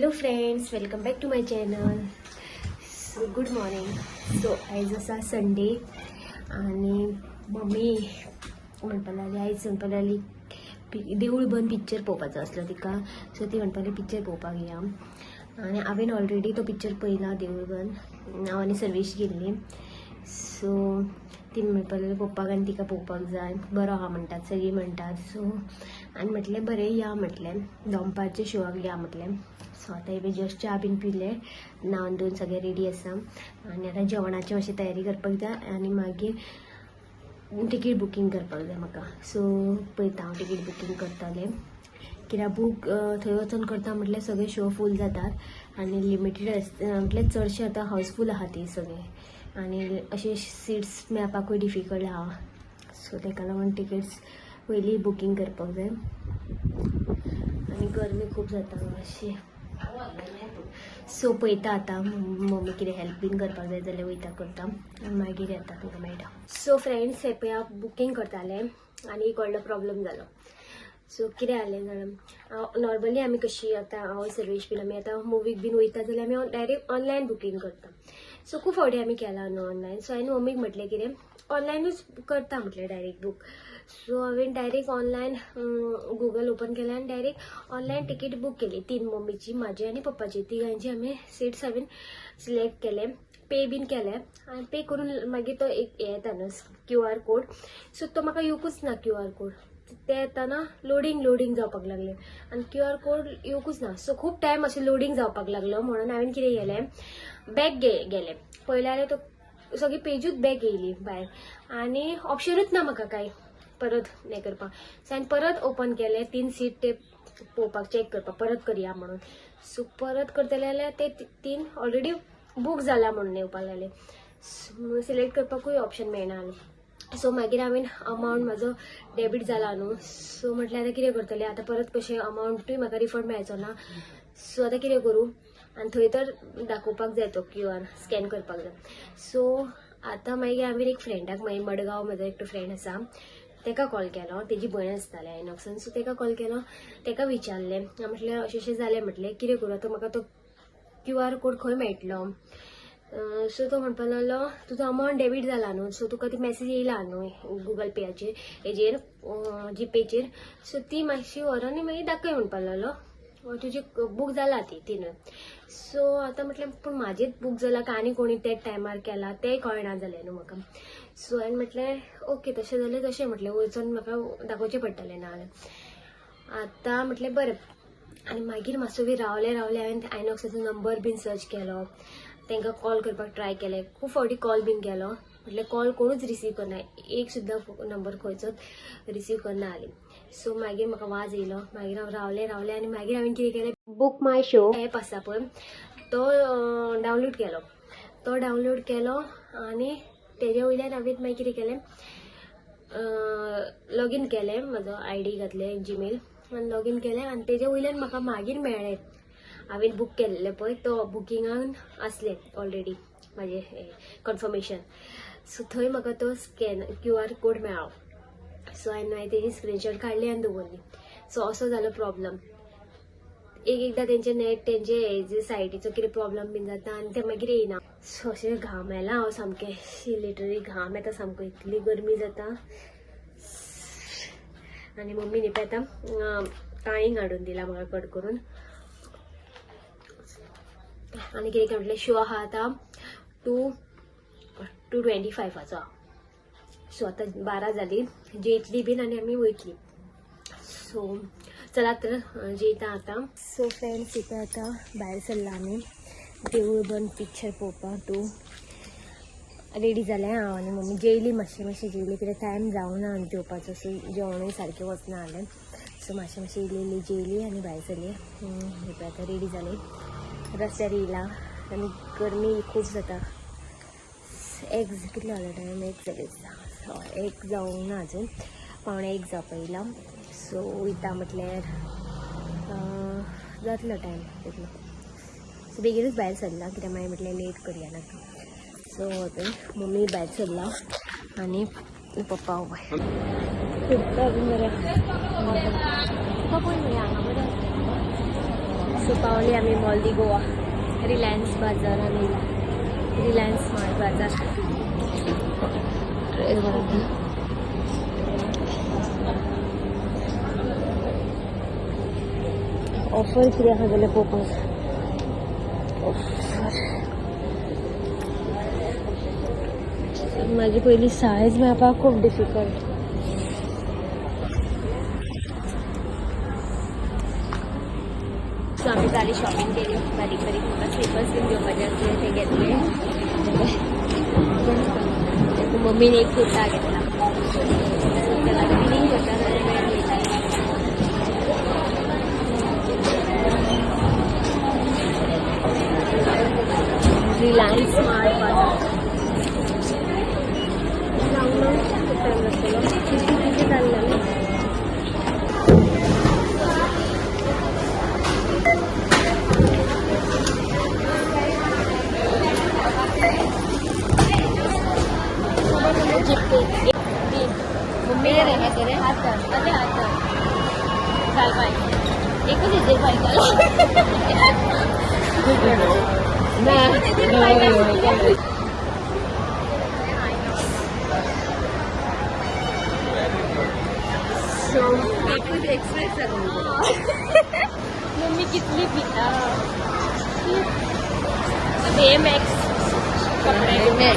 Hello friends, welcome back to my channel. So good morning. So आयज आसा Sunday आणि mummy म्हणपा लागली आयज म्हणपा लागली देऊळ बंद पिक्चर पळोवपाचो आसलो तिका. सो ती म्हणपा लागली पिक्चर पळोवपाक या आनी हांवें ऑलरेडी तो पिक्चर पळयला देऊळ बंद. हांव आनी सर्वेश गेल्ली. सो ती म्हणपा लागली पप्पाक आनी तिका पळोवपाक जाय, बरो आहा म्हणटात सगळीं म्हणटात. सो आनी म्हटलें बरें या म्हटलें, दनपारच्या शोवाक या म्हटलें. सो आतां इबे जस्ट च्या बीन पिले, न्हावन धुवन सगळें रेडी आसा आनी आतां जेवणाची मातशी तयारी करपाक जाय आनी मागीर टिकेट बुकींग करपाक जाय म्हाका. सो पळयता हांव टिकेट बुकींग करतलें. कित्याक बूक थंय वचून करता म्हटल्यार सगळे शो फूल जातात आनी लिमिटेड म्हटल्यार चडशे आतां हावसफूल आहा ती सगळे आनी अशे सीट्स मेळपाकूय डिफिकल्ट आहा. सो ताका लागून टिकेट्स पयलीं बुकींग करपाक जाय आनी गरमी खूब जाता मातशी. सो पळयता आतां मम्मी कितें हेल्प बीन करपाक जाय जाल्यार वयता करता आनी मागीर येता तुमकां मेळटा. सो फ्रेंड्स, हे पळय हांव बुकींग करतालें आनी एक व्हडलो प्रॉब्लम जालो. सो कितें जालें जाणां, नॉर्मली आमी कशी आतां हांव सर्वेश बीन आमी आतां मुवीक बीन वयता जाल्यार आमी डायरेक्ट ऑनलायन बुकींग करता. सो खूब फावटी आमी केलां न्हू ऑनलायन. सो हांवें मम्मीक म्हटलें कितें ऑनलायनूच करता म्हटलें डायरेक्ट बूक. सो हांवें डायरेक्ट ऑनलायन गुगल ओपन केलें आनी डायरेक्ट ऑनलायन टिकेट बूक केली. 3 मम्मीची, म्हाजी आनी पप्पाची, तिगांयची हांवें सीट्स हांवें सिलेक्ट केले, पे बीन केलें आनी पे करून मागीर तो एक हे येता न्हू QR कोड. सो तो म्हाका येवकूच ना QR कोड. ते येताना लोडिंग जावपाक लागलें आनी QR कोड येवकूच ना. सो खूब टायम अशें लोडिंग जावपाक लागलो म्हणून हांवें कितें केलें, बॅक गेलें. पळयलें जाल्यार तो सगळी पेजूच बॅक येयली भायर आनी ऑप्शनूच ना म्हाका कांय परत हें करपाक. सो हांवें परत ओपन केलें 3 सीट ते पळोवपाक, चॅक करपाक परत करया म्हणून. सो परत करतले जाल्यार ते 3 ऑलरेडी बूक जाला म्हणून येवपाक लागले. सिलेक्ट करपाकूय ऑप्शन मेळना. सो मागीर हांवें अमावंट म्हाजो डेबीट जाला न्हू. सो म्हटल्यार आतां कितें करतलें, आतां परत कशें अमावंटूय म्हाका रिफंड मेळचो ना. सो आतां कितें करूं आनी थंय तर दाखोवपाक जाय तो QR स्कॅन करपाक जाय. सो आतां मागीर हांवें एक फ्रेंडाक, मागीर मडगांव म्हजो एकटो फ्रेंड आसा, ताका कॉल केलो. तेजी भयण आसतालें आयनॉक्सान. सो ताका कॉल केलो, ताका विचारलें. हांवें म्हटलें अशें जालें, म्हटलें कितें करूं आतां, म्हाका तो QR कोड खंय मेळटलो. सो तो म्हणपाक लागलो तुजो अमावंट डेबीट जाला न्हू. सो तुका ती मॅसेज येयला न्हू गुगल पेयाचेर, हेजेर जीपेचेर. सो ती मातशी व्हर आनी मागीर दाखय म्हणपाक लागलो. तुजी बूक जाला ती 3. सो आतां म्हटलें पूण म्हाजेच बूक जाला काय आनी कोणी तेच टायमार केला तेंय कळना जालें न्हू म्हाका. सो हांवें म्हटलें ओके तशें जाल्यार तशें म्हटलें वचून म्हाका दाखोवचें पडटलें ना जाल्यार. आतां म्हटलें बरें. आनी मागीर मातसो वेळ रावलें हांवें आयनॉक्साचो नंबर बीन सर्च केलो, तांकां कॉल करपाक ट्राय केलें. खूब फावटी कॉल बीन केलो, म्हटलें कॉल कोणूच रिसीव करना, एक सुद्दां नंबर खंयचोच रिसीव करना जाली. सो मागीर म्हाका वाज येयलो. मागीर हांव रावलें आनी मागीर हांवें कितें केलें, बुक माय शो एप आसा पळय तो डावनलोड केलो आनी तेजे वयल्यान हांवें मागीर कितें केलें, लॉगीन केलें, म्हाजो ID घातलें जीमेल आनी लॉगीन केलें आनी तेजे वयल्यान म्हाका मागीर मेळ्ळें. हांवें बूक केल्लें पळय तो बुकिंगान आसलें ऑलरेडी म्हाजें कन्फर्मेशन. सो थंय म्हाका तो QR कोड मेळ्ळो. सो हांवें मागीर तेजी स्क्रीनशॉट काडली आनी दवरली. सो असो जालो प्रॉब्लम. एकदां तेंचे नेट, तेंचे हेजे सायटीचो कितें प्रॉब्लम बीन जाता आनी ते मागीर येयना. सो अशें घाम येला हांव सामकें, लिटरली घाम येता सामको, इतली गरमी जाता. आनी मम्मीन पळय आतां काळींग हाडून दिला म्हाका कट करून. आनी कितें म्हटलें, शो आहा आतां 2:25 सो आतां 12 जाली, जेयतली बीन आनी आमी वयतली. सो चला तर जेयता आतां. सो फ्रेंड्स, इथं आतां भायर सरला आमी देऊळ बंद पिक्चर पळोवपाक. 2 रेडी जालें हांव आनी मम्मी. जेयली मातशें जेयली, कित्याक टायम जावना आनी जेवपाचो. सो जेवणूय सारकें वचना जालें. सो मातशें इल्ली जेयली आनी भायर सरली. हे पळय आतां रेडी जाली, रस्त्यार येयला आनी गरमी खूब जाता. कितलो जालो टायम, 1 जालें. 1 जावंक ना अजून, 1:15 जावपा येयला. सो वयता म्हटल्यार जातलो टायम तितलो. सो बेगीनूच भायर सरला, कित्याक मागीर म्हटल्यार लेट करया नाका. सो मम्मी भायर सरला आनी पप्पा भायर. खूब बरें पळय हांगा बरें सो पावले आम्ही मॉल दी गोवा रिलायन्स बाजार आणि रिलायन्स स्मार्ट बाजार ऑफर किती आहा जाल्यार पळोवपाक माझी पहिली सायज मेळपाक खूब डिफिकल्ट. सो आम्ही जाली शॉपिंग केली बारीक बारीक. म्हाका स्लिपर्स बीन घेवपाचे आसले ते घेतले. मम्मीने एक कुर्ता घेतला. त्याला फिलिंग करता जाल्यार रिलायन्स स्मार्ट बाजार जाऊन खूप टाइम लागतो. किती चाललं मम्मी रहना करे हाथ अरे हाथ चाल पाहिजे एकच येते सो एकच एक्सप्रेस मम्मी कितली पिता BMX कपडे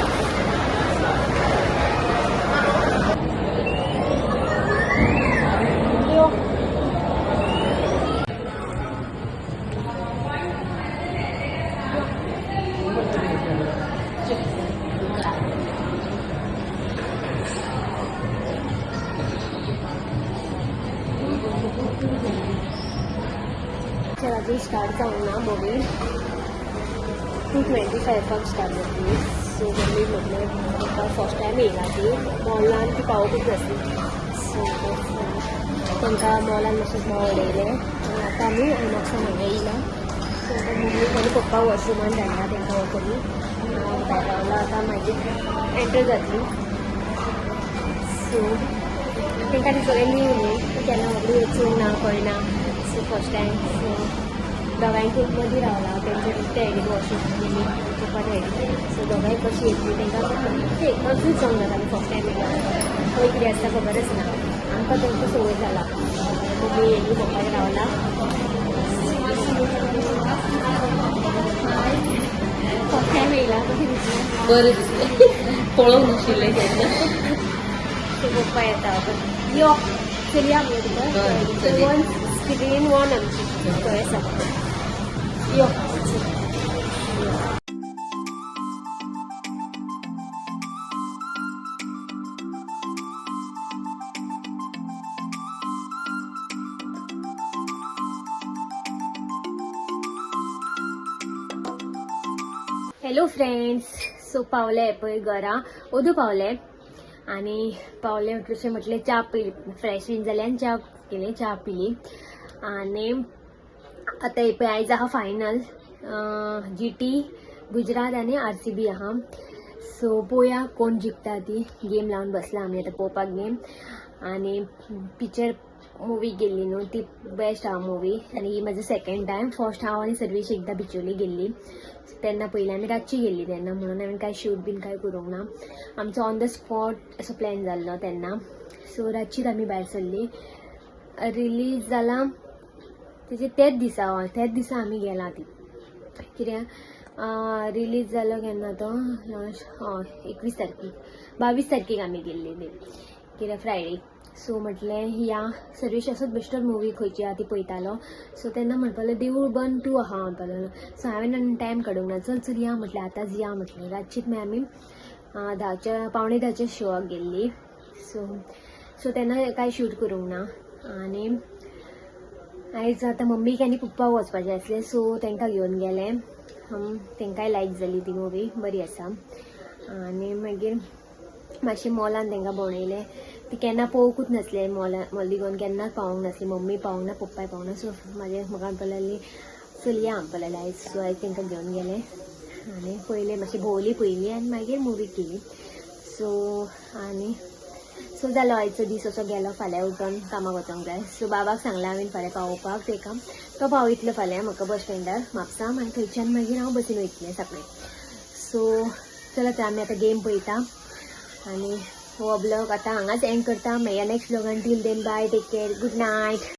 चला स्टार्ट जाऊन ना मूवी 2:25 स्टार्ट जातली. सो मम्मी म्हटलें म्हाका फर्स्ट टायम येयला ती मॉलान ती पावोकूच नासली. सो तांकां मॉलान मातशें आवडयलें आनी आतां आमी आयनॉक्सान हांगा येयला. सो मम्मी आनी पप्पा वॉशरुमान धाडला तांकां हो करून भायर रावला. आतां मागीर एंटर जातली. सो तांकां ती सगळें न्यू न्ही केन्ना व्हडली वचूंक ना कळना. सो फर्स्ट टायम सो दोगांयक एक मदीं रावला. तेंचे ते आयडीन वॉशरूम गेली पप्पा आयडी. सो दोगांय कशी येतली तांकां एकूच सांग जाता आमी फर्स्ट टायम येयला. खंय कितें आसता खबरच ना. आमकां तेंची संवय जाला. मम्मी येयली पप्पाक रावला. फर्स्ट टायम येयला कशी दिसलें बरें दिसलें पळोवंक नाशिल्लें केन्ना. सो पप्पा येता यो चलया मगे तुका स्क्रीन वन आमची थंय आसा यो. Hello friends. सो पावले पळय घरा ओदू पावले आनी पावले म्हटलें म्हटलें च्या पिली फ्रेश बीन जालें आनी च्या केली च्या पिली. आनी आतां हे पळय आयज आहा फायनल GT गुजरात आनी RCB आहा. सो पळोवया कोण जिखता ती. गेम लावन बसला आमी आतां पळोवपाक गेम. आनी पिक्चर मुवी गेल्ली न्हू ती बेस्ट आहा मुवी. आनी ही म्हाजो सेकंड टायम. फर्स्ट हांव आनी सर्वेश एकदां बिचोली गेल्ली तेन्ना पयलीं आमी रातची गेल्ली तेन्ना म्हणून हांवें कांय शूट बीन कांय करूंक ना. आमचो ऑन द स्पॉट असो प्लॅन जाल्लो तेन्ना. सो रातचीच आमी भायर सरली. रिलीज जाला तेजे तेच दिसा आमी गेला ती कित्याक रिलीज जालो केन्ना तो लास्ट 21 तारखेक 22 तारखेक आमी गेल्ली ती कित्याक फ्रायडे. सो म्हटलें या सर्वेश असोच बेश्टोच मुवी खंयची आहा ती पळयतालो. सो तेन्ना म्हणपालो देवूळ बंद 2 आहा म्हणपालो. सो हांवें आनी टायम काडूंक ना. चल चल या म्हटलें आतांच या म्हटलें. रातचीच मागीर आमी 10:15 शोवाक गेल्ली. सो तेन्ना कांय शूट करूंक ना. आनी आयज आतां मम्मीक आनी पप्पाक वचपाचें आसलें सो तांकां घेवन गेलें. तांकांय लायक जाली ती मुवी बरी आसा. आनी मागीर मातशें मॉलान तांकां भोंवणयलें. ती केन्ना पळोवंकूच नासलें मॉली घेवन केन्नाच पावूंक नासली. मम्मी पावूंक ना पप्पाय पावूंक ना. सो म्हाका म्हणपाक लागली चल या म्हणपाक लागली आयज. सो आयज तांकां घेवन गेलें आनी पयलें मातशें भोंवली पयलीं आनी मागीर मुवीक गेली. सो सो जालो आयचो दीस असो गेलो. फाल्यां उठून कामाक वचोंक जाय. सो बाबाक सांगलां हांवें फाल्यां पावोवपाक तेका. तो पावयतलो फाल्यां म्हाका बस स्टँडार म्हापसा. आनी थंयच्यान मागीर हांव बसीन वयतलें सकाळीं. सो चला तर आमी आतां गेम पळयता आनी हो ब्लॉग आतां हांगाच एंड करता. मेळया नेक्स्ट ब्लॉगान. Till then bye, take care, good night.